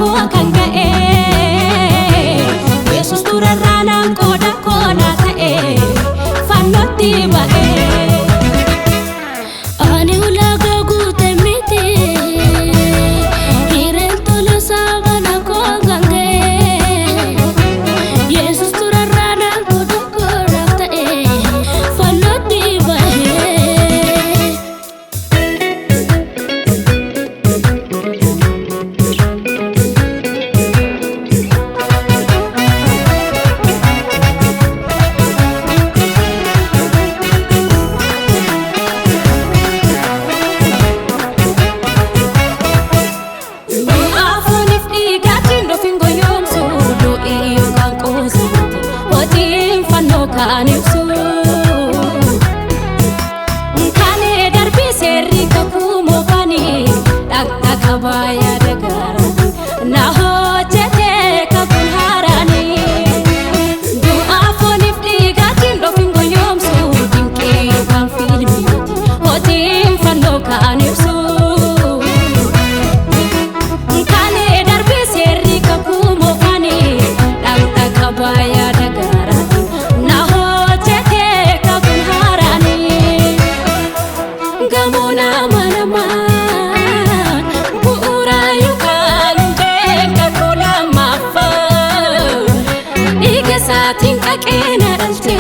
koo kan ga'e Yesus turarraanaan qooda koonaa ta'e fannootti ba'e ani ulaagaa guute miti hireen tola saabana koo kan ga'e Yesus turarraanaan qooda koonaa ta'e fannootti ba'e kan ibsu kane darbi serri kakumo kani dhaqqa kabaya dagara na hojjete kakun harani du'a fonif dhiigatiin dhofingo yoomsu dinqii yookaan fiilmii hojiin fannoo kan ibsu kane darbi serri kakumo kani dhaqqa kabaya dagara gamona manama bu'uura yookaan beeka kola maafa dhiiga isaatiin qaqeena dhalte